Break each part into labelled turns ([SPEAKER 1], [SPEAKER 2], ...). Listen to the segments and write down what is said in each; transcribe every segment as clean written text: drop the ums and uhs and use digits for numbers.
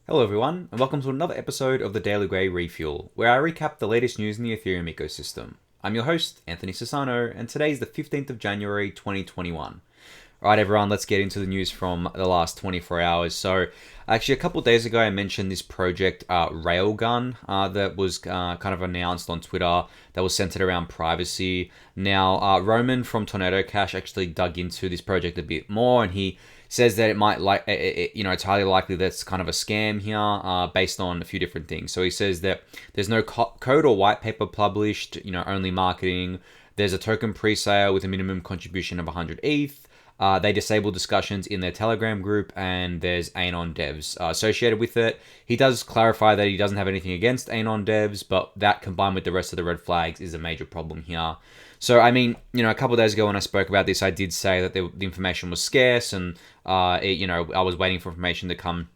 [SPEAKER 1] Hello everyone, and welcome to another episode of the Daily Gwei Refuel, where I recap the latest news in the Ethereum ecosystem. I'm your host, Anthony Sassano, and today is the 15th of January 2021. Alright everyone, let's get into the news from the last 24 hours. So, actually a couple of days ago I mentioned this project, Railgun, that was kind of announced on Twitter, that was centered around privacy. Now, Roman from Tornado Cash actually dug into this project a bit more, and he says that it's highly likely that's kind of a scam here, based on a few different things. So he says that there's no code or white paper published, only marketing. There's a token pre-sale with a minimum contribution of 100 ETH. They disable discussions in their Telegram group, and there's Anon devs associated with it. He does clarify that he doesn't have anything against Anon devs, but that combined with the rest of the red flags is a major problem here. So, I mean, a couple of days ago when I spoke about this, I did say that the information was scarce, and I was waiting for information to come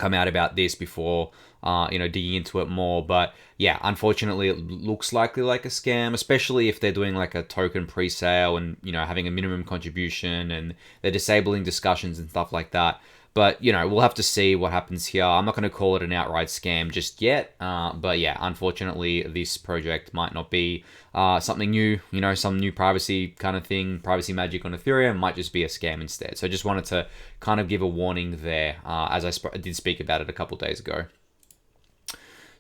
[SPEAKER 1] out about this before digging into it more. But yeah, unfortunately it looks likely like a scam, especially if they're doing like a token pre-sale and having a minimum contribution, and they're disabling discussions and stuff like that. But we'll have to see what happens here. I'm not going to call it an outright scam just yet, but yeah, unfortunately this project might not be something new, some new privacy kind of thing, privacy magic on Ethereum. Might just be a scam instead. So I just wanted to kind of give a warning there, as I did speak about it a couple days ago.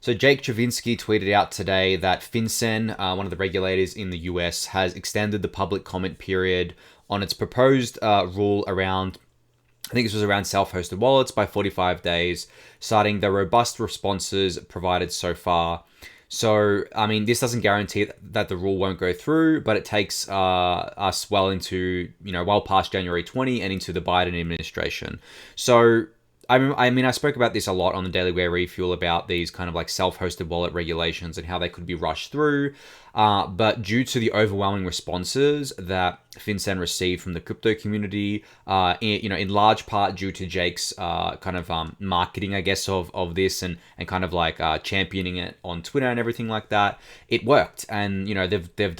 [SPEAKER 1] So Jake Travinsky tweeted out today that FinCEN, one of the regulators in the US, has extended the public comment period on its proposed rule around, I think this was around self-hosted wallets, by 45 days, citing the robust responses provided so far. So, I mean, this doesn't guarantee that the rule won't go through, but it takes us well into, well past January 20 and into the Biden administration. So, I mean, I spoke about this a lot on the Daily Gwei Refuel about these kind of like self-hosted wallet regulations and how they could be rushed through. But due to the overwhelming responses that FinCEN received from the crypto community, in large part due to Jake's kind of marketing, I guess, of this and kind of like championing it on Twitter and everything like that, it worked. And they've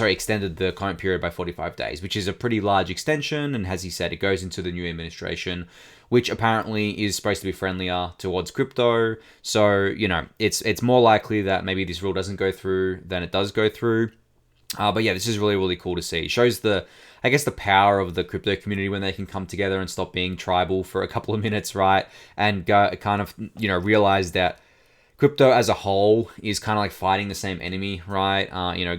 [SPEAKER 1] extended the comment period by 45 days, which is a pretty large extension. And as he said, it goes into the new administration, which apparently is supposed to be friendlier towards crypto. So, it's more likely that maybe this rule doesn't go through than it does go through. But yeah, this is really, really cool to see. It shows the power of the crypto community when they can come together and stop being tribal for a couple of minutes, right? And go, kind of, realize that crypto as a whole is kind of like fighting the same enemy, right?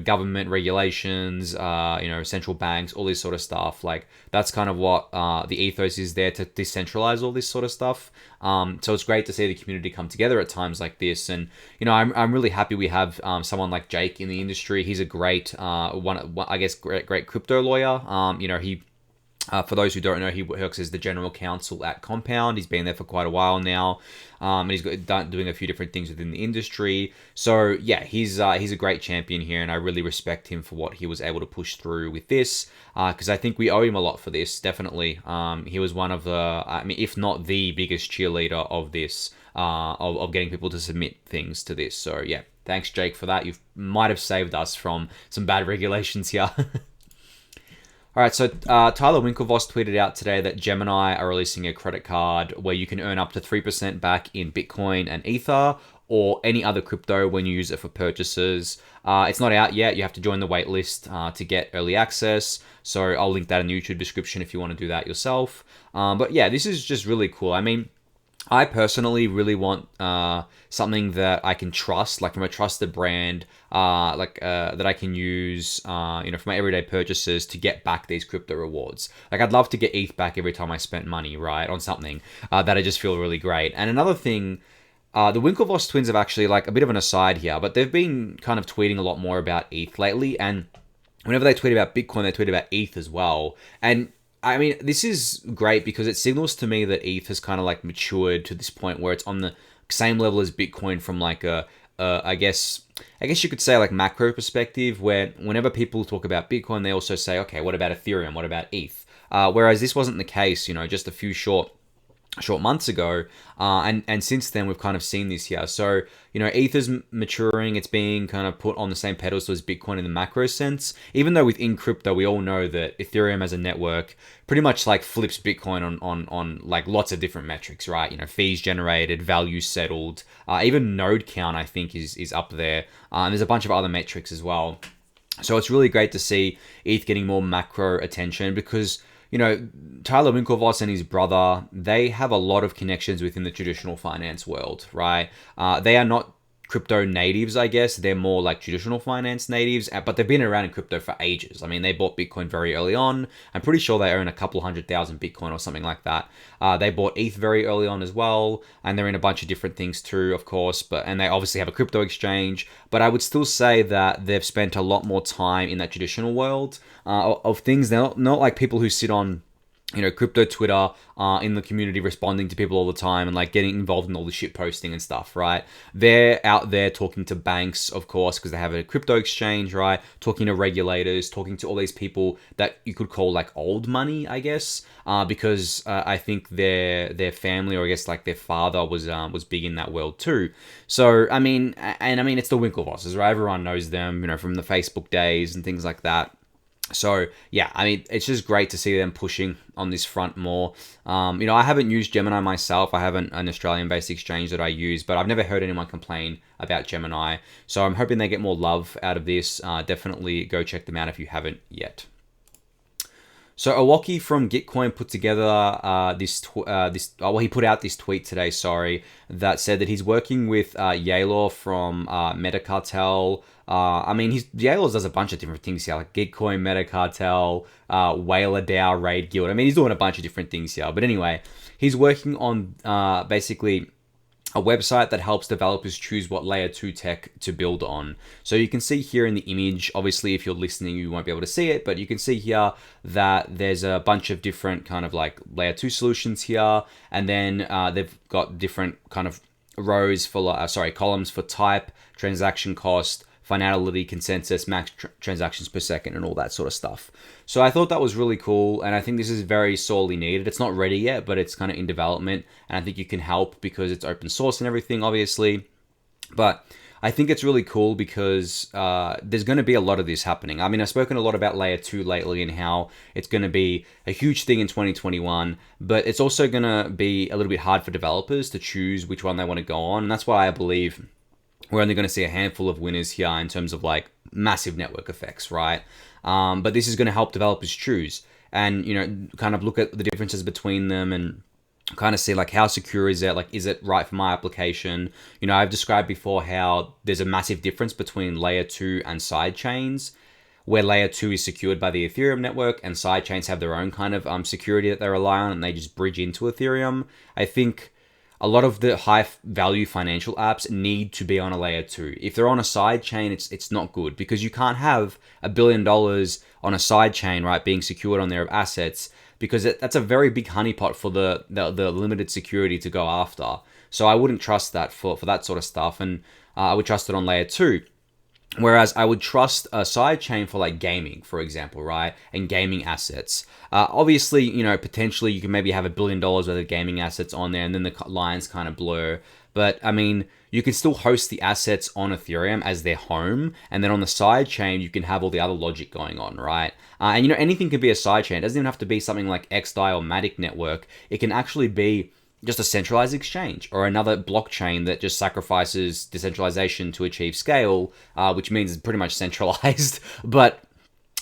[SPEAKER 1] Government regulations, central banks, all this sort of stuff. Like, that's kind of what the ethos is there to decentralize all this sort of stuff. So it's great to see the community come together at times like this. And, I'm really happy we have someone like Jake in the industry. He's a great, great crypto lawyer. He for those who don't know, he works as the general counsel at Compound. He's been there for quite a while now, and he's doing a few different things within the industry. So yeah, he's a great champion here, and I really respect him for what he was able to push through with this, because I think we owe him a lot for this. Definitely, he was one of the, if not the biggest cheerleader of this, of getting people to submit things to this. So yeah, thanks Jake for that. You might have saved us from some bad regulations here. All right, so Tyler Winklevoss tweeted out today that Gemini are releasing a credit card where you can earn up to 3% back in Bitcoin and Ether or any other crypto when you use it for purchases. It's not out yet. You have to join the waitlist to get early access. So I'll link that in the YouTube description if you want to do that yourself. But yeah, this is just really cool. I mean, I personally really want something that I can trust, like from a trusted brand, that I can use, for my everyday purchases to get back these crypto rewards. Like, I'd love to get ETH back every time I spent money, right, on something that I just feel really great. And another thing, the Winklevoss twins have actually, like, a bit of an aside here, but they've been kind of tweeting a lot more about ETH lately, and whenever they tweet about Bitcoin, they tweet about ETH as well. And I mean, this is great because it signals to me that ETH has kind of like matured to this point where it's on the same level as Bitcoin from like I guess you could say like macro perspective, where whenever people talk about Bitcoin, they also say, okay, what about Ethereum? What about ETH? Whereas this wasn't the case, just a few short short months ago, and since then we've kind of seen this here. So Ether's maturing, it's being kind of put on the same pedestal as Bitcoin in the macro sense, even though within crypto we all know that Ethereum as a network pretty much like flips Bitcoin on like lots of different metrics, right? Fees generated, value settled, even node count I think is up there, and there's a bunch of other metrics as well. So it's really great to see ETH getting more macro attention because Tyler Winklevoss and his brother, they have a lot of connections within the traditional finance world, right? They are not crypto natives, I guess. They're more like traditional finance natives, but they've been around in crypto for ages. I mean, they bought Bitcoin very early on. I'm pretty sure they own a couple 100,000 Bitcoin or something like that. They bought ETH very early on as well, and they're in a bunch of different things too, of course. And they obviously have a crypto exchange. But I would still say that they've spent a lot more time in that traditional world of things. They're not like people who sit on crypto Twitter in the community responding to people all the time and like getting involved in all the shit posting and stuff, right? They're out there talking to banks, of course, because they have a crypto exchange, right? Talking to regulators, talking to all these people that you could call like old money, I guess, because I think their family, or I guess like their father was big in that world too. So I mean it's the Winklevosses, right? Everyone knows them, from the Facebook days and things like that. So yeah, I mean, it's just great to see them pushing on this front more. I haven't used Gemini myself. I haven't an Australian-based exchange that I use, but I've never heard anyone complain about Gemini. So I'm hoping they get more love out of this. Definitely go check them out if you haven't yet. So Awoki from Gitcoin put together he put out this tweet today, that said that he's working with Yaylor from Metacartel. Yaylor does a bunch of different things here, like Gitcoin, Metacartel, Whaler DAO, Raid Guild. He's doing a bunch of different things here. But anyway, he's working on basically a website that helps developers choose what layer 2 tech to build on. So you can see here in the image, obviously if you're listening you won't be able to see it, but you can see here that there's a bunch of different kind of like layer 2 solutions here, and then they've got different kind of columns for type, transaction cost, finality, consensus, max transactions per second, and all that sort of stuff. So I thought that was really cool, and I think this is very sorely needed. It's not ready yet, but it's kind of in development, and I think you can help because it's open source and everything, obviously. But I think it's really cool because there's going to be a lot of this happening. I've spoken a lot about Layer 2 lately and how it's going to be a huge thing in 2021, but it's also going to be a little bit hard for developers to choose which one they want to go on, and that's why I believe we're only going to see a handful of winners here in terms of like massive network effects, right? But this is going to help developers choose and, kind of look at the differences between them and kind of see like how secure is it? Like, is it right for my application? I've described before how there's a massive difference between layer 2 and side chains, where layer 2 is secured by the Ethereum network and side chains have their own kind of security that they rely on and they just bridge into Ethereum. I think a lot of the high value financial apps need to be on a layer 2. If they're on a side chain, it's not good because you can't have $1 billion on a side chain, right, being secured on their assets, because that's a very big honeypot for the limited security to go after. So I wouldn't trust that for that sort of stuff, and I would trust it on layer 2. Whereas I would trust a side chain for like gaming, for example, right? And gaming assets. Obviously, potentially you can maybe have $1 billion worth of gaming assets on there and then the lines kind of blur. But you can still host the assets on Ethereum as their home. And then on the side chain, you can have all the other logic going on, right? And anything can be a side chain. It doesn't even have to be something like XDAI or Matic Network. It can actually be just a centralized exchange or another blockchain that just sacrifices decentralization to achieve scale, which means it's pretty much centralized. But,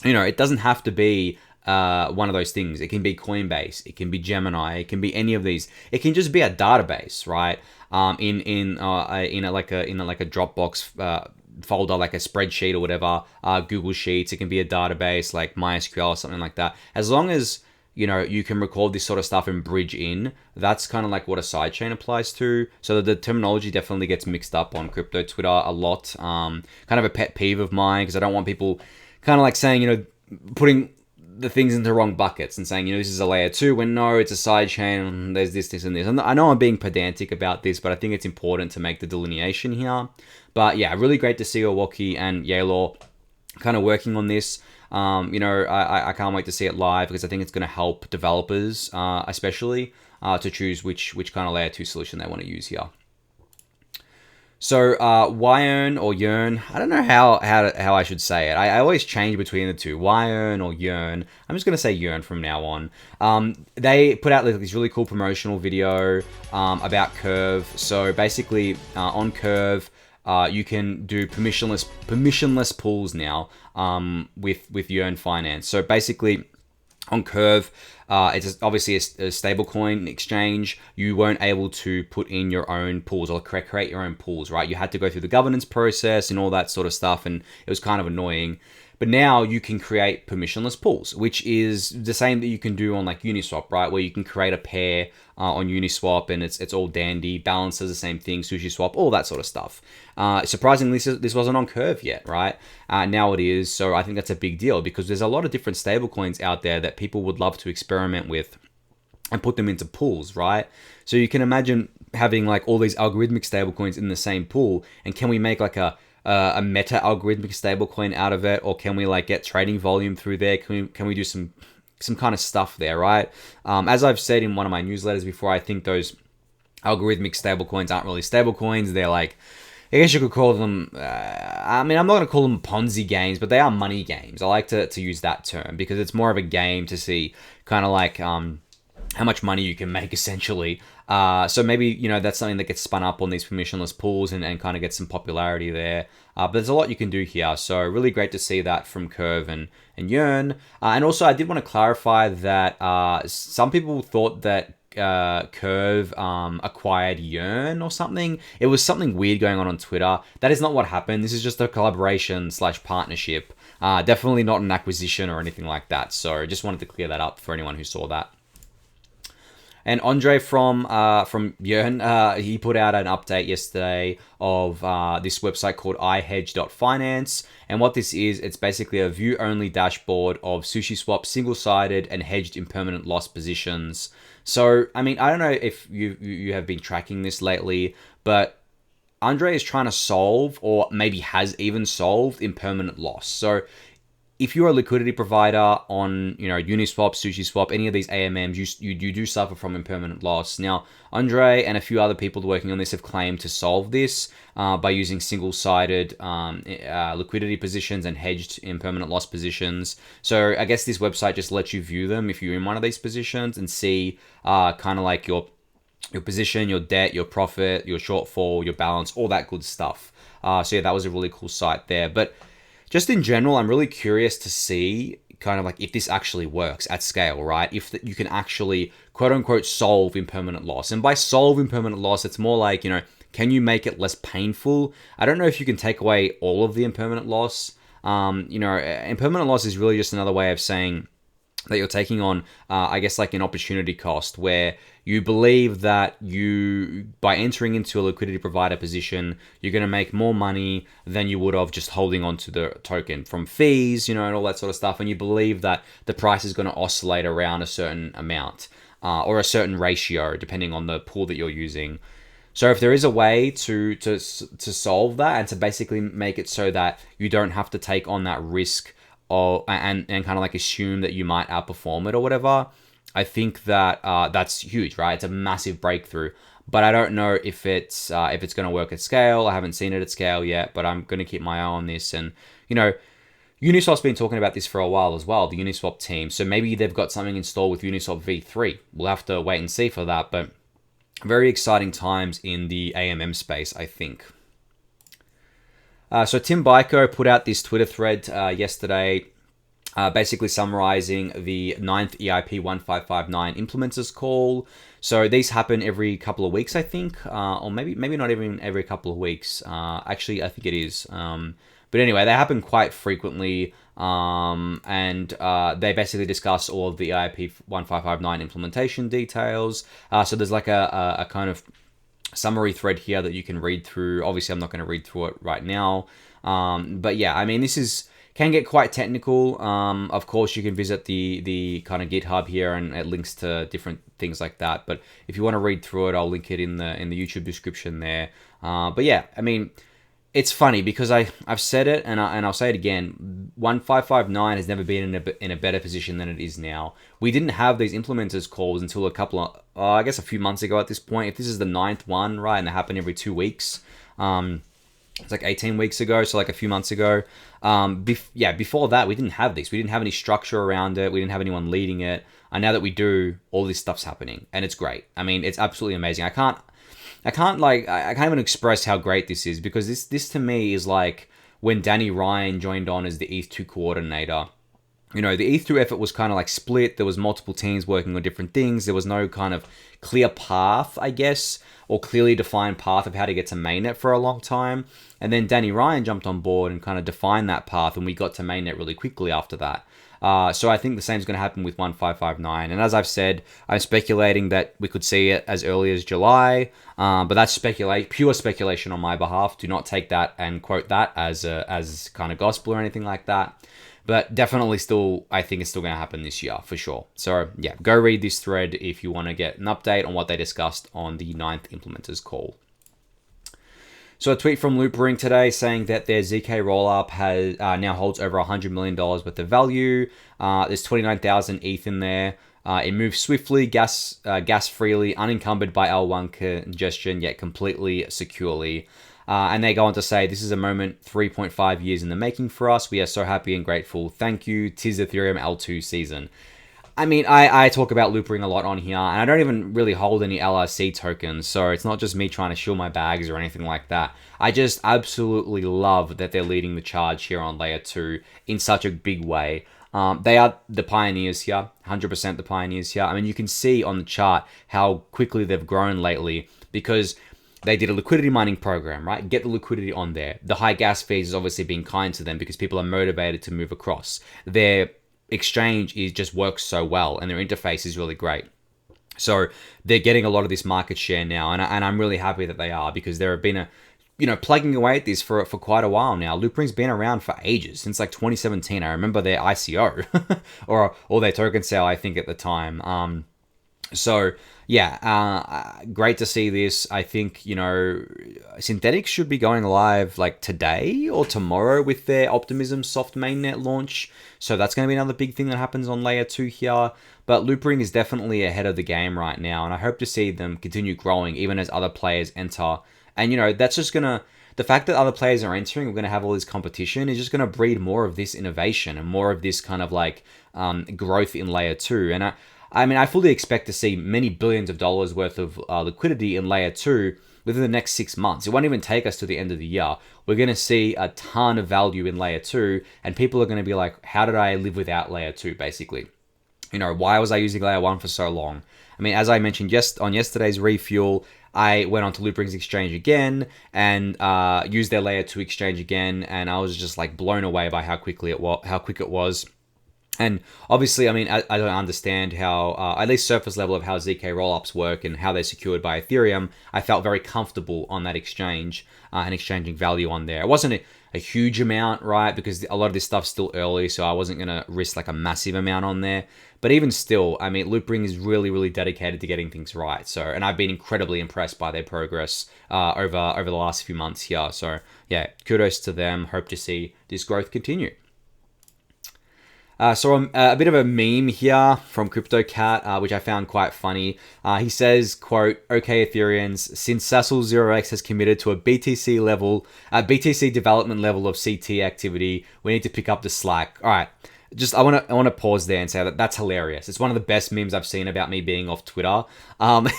[SPEAKER 1] it doesn't have to be one of those things. It can be Coinbase, it can be Gemini, it can be any of these. It can just be a database, right? In like a Dropbox folder, like a spreadsheet or whatever, Google Sheets. It can be a database like MySQL or something like that. As long as you can record this sort of stuff and bridge in. That's kind of like what a sidechain applies to. So the terminology definitely gets mixed up on crypto Twitter a lot. Kind of a pet peeve of mine because I don't want people kind of like saying, putting the things into the wrong buckets and saying, this is a layer 2 when no, it's a sidechain and there's this, and this. And I know I'm being pedantic about this, but I think it's important to make the delineation here. But yeah, really great to see Awoki and Yaylor kind of working on this. I can't wait to see it live because I think it's going to help developers, especially. to choose which kind of layer 2 solution they want to use here. So Yearn or Yearn, I don't know how I should say it. I always change between the two, Yearn or Yearn. I'm just gonna say Yearn from now on. They put out like this really cool promotional video about Curve. So basically, on Curve, you can do permissionless pools now with Yearn Finance. So basically, on Curve, it's obviously a stablecoin exchange. You weren't able to put in your own pools or create your own pools, right? You had to go through the governance process and all that sort of stuff, and it was kind of annoying. But now you can create permissionless pools, which is the same that you can do on like Uniswap, right? Where you can create a pair on Uniswap and it's all dandy. Balance does the same thing, SushiSwap, all that sort of stuff. Surprisingly, this wasn't on Curve yet, right? Now it is, so I think that's a big deal because there's a lot of different stablecoins out there that people would love to experiment with and put them into pools, right? So you can imagine having like all these algorithmic stablecoins in the same pool, and can we make like a meta algorithmic stablecoin out of it, or can we like get trading volume through there? Can we do some kind of stuff there, right? As I've said in one of my newsletters before, I think those algorithmic stablecoins aren't really stablecoins. They're like, I guess you could call them, I mean, I'm not going to call them Ponzi games, but they are money games. I like to use that term because it's more of a game to see kind of like how much money you can make essentially. So maybe, that's something that gets spun up on these permissionless pools and kind of gets some popularity there. But there's a lot you can do here. So really great to see that from Curve and Yearn. And also I did want to clarify that some people thought that Curve acquired Yearn or something. It was something weird going on Twitter. That is not what happened. This is just a collaboration / partnership. Definitely not an acquisition or anything like that. So just wanted to clear that up for anyone who saw that. And Andre from Yearn, he put out an update yesterday of this website called IHedge.finance. And what this is, it's basically a view-only dashboard of SushiSwap single-sided and hedged impermanent loss positions. So, I mean, I don't know if you have been tracking this lately, but Andre is trying to solve, or maybe has even solved, impermanent loss. So if you're a liquidity provider on, Uniswap, SushiSwap, any of these AMMs, you do suffer from impermanent loss. Now, Andre and a few other people working on this have claimed to solve this by using single-sided liquidity positions and hedged impermanent loss positions. So I guess this website just lets you view them if you're in one of these positions and see kind of like your position, your debt, your profit, your shortfall, your balance, all that good stuff. So yeah, that was a really cool site there. But just in general, I'm really curious to see kind of like if this actually works at scale, right? If you can actually quote unquote solve impermanent loss. And by solve impermanent loss, it's more like, can you make it less painful? I don't know if you can take away all of the impermanent loss. Impermanent loss is really just another way of saying that you're taking on, I guess, like an opportunity cost where you believe that by entering into a liquidity provider position, you're going to make more money than you would have just holding on to the token from fees, and all that sort of stuff. And you believe that the price is going to oscillate around a certain amount or a certain ratio, depending on the pool that you're using. So if there is a way to solve that and to basically make it so that you don't have to take on that risk and kind of like assume that you might outperform it or whatever, I think that that's huge, right? It's a massive breakthrough, but I don't know if it's going to work at scale. I haven't seen it at scale yet, but I'm going to keep my eye on this. And Uniswap's been talking about this for a while as well, the Uniswap team. So maybe they've got something installed with Uniswap v3. We'll have to wait and see for that, but very exciting times in the AMM space, I think. So Tim Byko put out this Twitter thread yesterday, basically summarizing the 9th EIP 1559 implementers call. So these happen every couple of weeks, I think, or maybe not even every couple of weeks. Actually, I think it is. But anyway, they happen quite frequently, and they basically discuss all of the EIP 1559 implementation details. So there's like a kind of summary thread here that you can read through. Obviously, I'm not going to read through it right now. But yeah, I mean, this can get quite technical. Of course, you can visit the kind of GitHub here, and it links to different things like that. But if you want to read through it, I'll link it in the YouTube description there. But yeah, I mean, it's funny because I've said it and I'll say it again. 1559 has never been in a better position than it is now. We didn't have these implementers calls until a couple of, I guess a few months ago at this point. If this is the ninth one, right, and they happen every 2 weeks, it's like 18 weeks ago, so like a few months ago. Before that, we didn't have this. We didn't have any structure around it. We didn't have anyone leading it. And now that we do, all this stuff's happening, and it's great. I mean, it's absolutely amazing. I can't even express how great this is, because this to me is like when Danny Ryan joined on as the ETH2 coordinator. The ETH2 effort was kind of like split. There was multiple teams working on different things. There was no kind of clear path, I guess, or clearly defined path of how to get to mainnet for a long time. And then Danny Ryan jumped on board and kind of defined that path, and we got to mainnet really quickly after that. So I think the same is going to happen with 1559. And as I've said, I'm speculating that we could see it as early as July. But that's pure speculation on my behalf. Do not take that and quote that as kind of gospel or anything like that. But definitely I think it's still going to happen this year for sure. So yeah, go read this thread if you want to get an update on what they discussed on the 9th implementers call. So a tweet from Loopring today saying that their ZK rollup has now holds over $100 million worth of value. There's 29,000 ETH in there. It moves swiftly, gas freely, unencumbered by L1 congestion, yet completely securely. And they go on to say, this is a moment 3.5 years in the making for us. We are so happy and grateful. Thank you. 'Tis Ethereum L2 season. I mean, I talk about Loopring a lot on here, and I don't even really hold any LRC tokens, so it's not just me trying to shill my bags or anything like that. I just absolutely love that they're leading the charge here on Layer 2 in such a big way. They are the pioneers here, 100% the pioneers here. I mean, you can see on the chart how quickly they've grown lately, because they did a liquidity mining program, right? Get the liquidity on there. The high gas fees is obviously being kind to them because people are motivated to move across. Their exchange just works so well, and their interface is really great. So they're getting a lot of this market share now, and I'm really happy that they are, because there have been plugging away at this for quite a while now. Loopring's been around for ages, since like 2017. I remember their ICO or their token sale, I think, at the time. So yeah, great to see this. I think, Synthetics should be going live like today or tomorrow with their Optimism soft mainnet launch. So that's going to be another big thing that happens on Layer 2 here. But Loopring is definitely ahead of the game right now, and I hope to see them continue growing even as other players enter. And, that's just going to... The fact that other players are entering, we're going to have all this competition, is just going to breed more of this innovation and more of this kind of like growth in Layer 2. And I fully expect to see many billions of dollars worth of liquidity in Layer 2 within the next 6 months. It won't even take us to the end of the year. We're going to see a ton of value in Layer 2, and people are going to be like, how did I live without Layer 2, basically? Why was I using Layer 1 for so long? I mean, as I mentioned on yesterday's Refuel, I went on to Loopring's exchange again and used their Layer 2 exchange again, and I was just like blown away by how quick it was. And obviously, I mean, I don't understand how, at least surface level of how ZK rollups work and how they're secured by Ethereum. I felt very comfortable on that exchange and exchanging value on there. It wasn't a huge amount, right? Because a lot of this stuff's still early, so I wasn't going to risk like a massive amount on there. But even still, I mean, Loopring is really, really dedicated to getting things right. So, and I've been incredibly impressed by their progress over the last few months here. So yeah, kudos to them. Hope to see this growth continue. So a bit of a meme here from CryptoCat, which I found quite funny. He says, quote, "Okay, Ethereans, since Sassel 0x has committed to a BTC development level of CT activity, we need to pick up the slack." All right. I want to pause there and say that that's hilarious. It's one of the best memes I've seen about me being off Twitter. I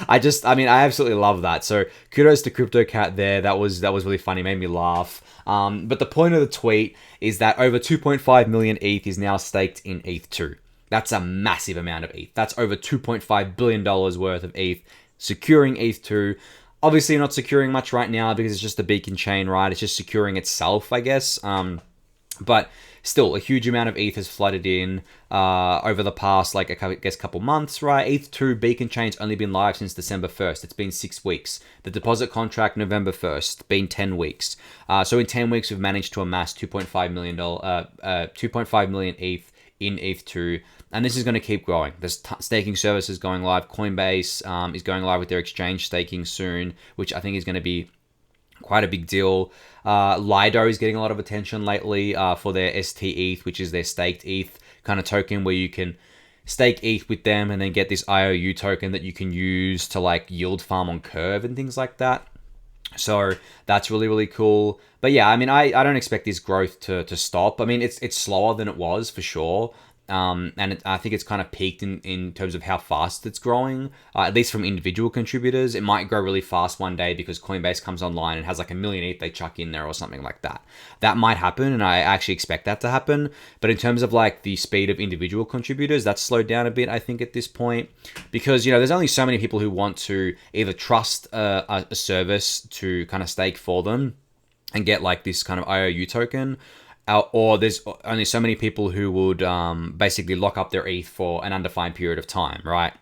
[SPEAKER 1] absolutely love that. So kudos to CryptoCat there. That was really funny. Made me laugh. But the point of the tweet is that over 2.5 million ETH is now staked in ETH2. That's a massive amount of ETH. That's over $2.5 billion worth of ETH securing ETH2. Obviously not securing much right now because it's just a beacon chain, right? It's just securing itself, I guess. But still, a huge amount of ETH has flooded in over the past, couple months, right? ETH2 beacon chain's only been live since December 1st. It's been 6 weeks. The deposit contract, November 1st, been 10 weeks. So in 10 weeks, we've managed to amass $2.5 million ETH in ETH2. And this is going to keep growing. There's staking services going live. Coinbase is going live with their exchange staking soon, which I think is going to be Quite a big deal. Lido is getting a lot of attention lately for their ST ETH, which is their staked ETH kind of token where you can stake ETH with them and then get this IOU token that you can use to like yield farm on Curve and things like that. So that's really, really cool. But yeah, I mean, I don't expect this growth to stop. I mean, it's slower than it was for sure. I think it's kind of peaked in terms of how fast it's growing, at least from individual contributors. It might grow really fast one day because Coinbase comes online and has like 1 million ETH they chuck in there or something like that. That might happen, and I actually expect that to happen. But in terms of like the speed of individual contributors, that's slowed down a bit, I think, at this point, because there's only so many people who want to either trust a service to kind of stake for them and get like this kind of IOU token, or there's only so many people who would basically lock up their ETH for an undefined period of time, right,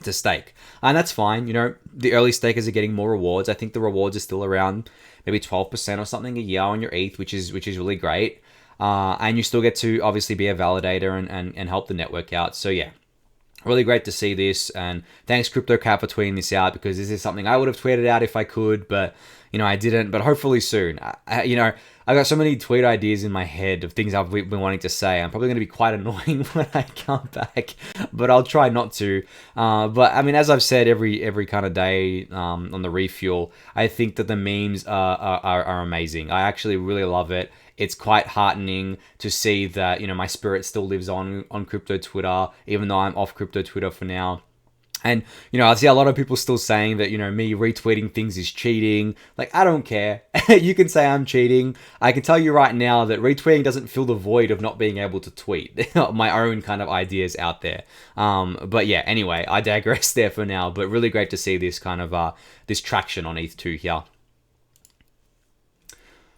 [SPEAKER 1] to stake. And that's fine. The early stakers are getting more rewards. I think the rewards are still around maybe 12% or something a year on your ETH, which is really great. And you still get to obviously be a validator and help the network out. So yeah, really great to see this. And thanks CryptoCat for tweeting this out, because this is something I would have tweeted out if I could, but I didn't. But hopefully soon. I got so many tweet ideas in my head of things I've been wanting to say. I'm probably going to be quite annoying when I come back, but I'll try not to. But I mean, as I've said every kind of day on the Refuel, I think that the memes are amazing. I actually really love it. It's quite heartening to see that my spirit still lives on crypto Twitter, even though I'm off crypto Twitter for now. And, I see a lot of people still saying that, me retweeting things is cheating. Like, I don't care. You can say I'm cheating. I can tell you right now that retweeting doesn't fill the void of not being able to tweet my own kind of ideas out there. But yeah, anyway, I digress there for now. But really great to see this kind of, this traction on ETH2 here. All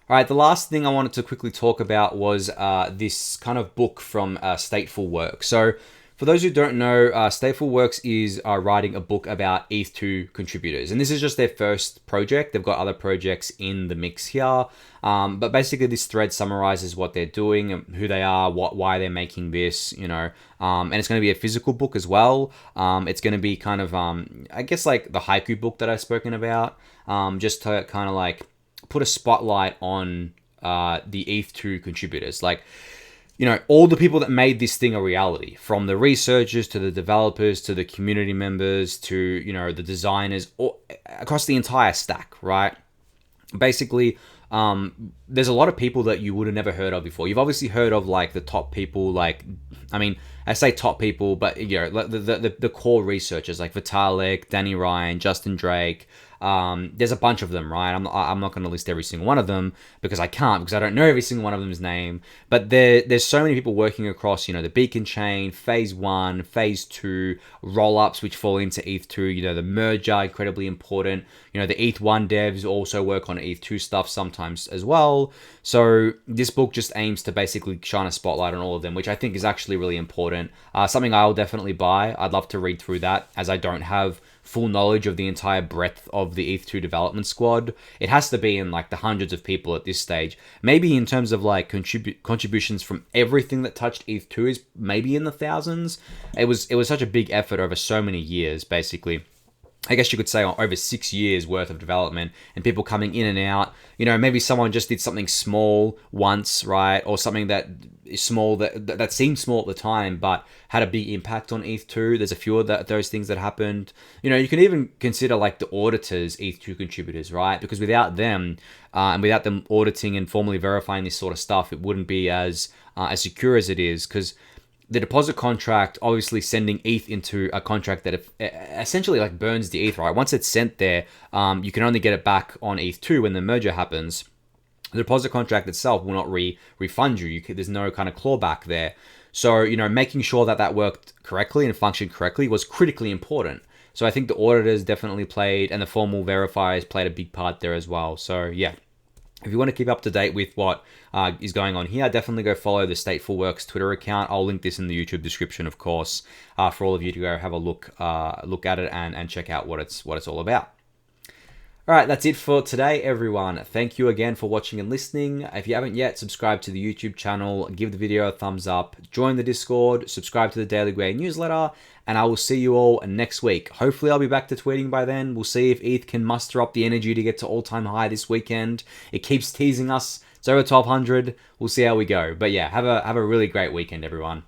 [SPEAKER 1] right, the last thing I wanted to quickly talk about was this kind of book from Stateful Works. So, for those who don't know, Stateful Works is writing a book about ETH2 contributors. And this is just their first project. They've got other projects in the mix here. But basically, this thread summarizes what they're doing, who they are, why they're making this, and it's going to be a physical book as well. It's going to be kind of, I guess, like the haiku book that I've spoken about, just to kind of like put a spotlight on the ETH2 contributors. Like, all the people that made this thing a reality, from the researchers to the developers to the community members to, the designers, across the entire stack, right? Basically, there's a lot of people that you would have never heard of before. You've obviously heard of like the top people, like, I mean, I say top people, but the core researchers like Vitalik, Danny Ryan, Justin Drake. There's a bunch of them, right? I'm not going to list every single one of them because I can't, because I don't know every single one of them's name. But there's so many people working across, the Beacon chain, phase 1, phase 2, roll-ups which fall into ETH2, the merger, incredibly important. The ETH1 devs also work on ETH2 stuff sometimes as well. So this book just aims to basically shine a spotlight on all of them, which I think is actually really important. Something I'll definitely buy. I'd love to read through that, as I don't have full knowledge of the entire breadth of the ETH2 development squad. It has to be in like the hundreds of people at this stage. Maybe in terms of like contributions from everything that touched ETH2 is maybe in the thousands. It was such a big effort over so many years, basically. I guess you could say over 6 years worth of development, and people coming in and out. Maybe someone just did something small once, right? Or something that is small that seemed small at the time, but had a big impact on ETH2. There's a few of those things that happened. You can even consider like the auditors, ETH2 contributors, right? Because without them, and without them auditing and formally verifying this sort of stuff, it wouldn't be as secure as it is. Because the deposit contract, obviously sending ETH into a contract that essentially like burns the ETH, right? Once it's sent there, you can only get it back on ETH2 when the merger happens. The deposit contract itself will not refund you. There's no kind of clawback there. So, making sure that worked correctly and functioned correctly was critically important. So I think the auditors definitely played, and the formal verifiers played a big part there as well. So yeah. If you want to keep up to date with what is going on here, definitely go follow the Stateful Works Twitter account. I'll link this in the YouTube description, of course, for all of you to go have a look at it and check out what it's all about. All right, that's it for today, everyone. Thank you again for watching and listening. If you haven't yet, subscribe to the YouTube channel, give the video a thumbs up, join the Discord, subscribe to the Daily Gwei newsletter, and I will see you all next week. Hopefully, I'll be back to tweeting by then. We'll see if ETH can muster up the energy to get to all-time high this weekend. It keeps teasing us. It's over 1,200. We'll see how we go. But yeah, have a really great weekend, everyone.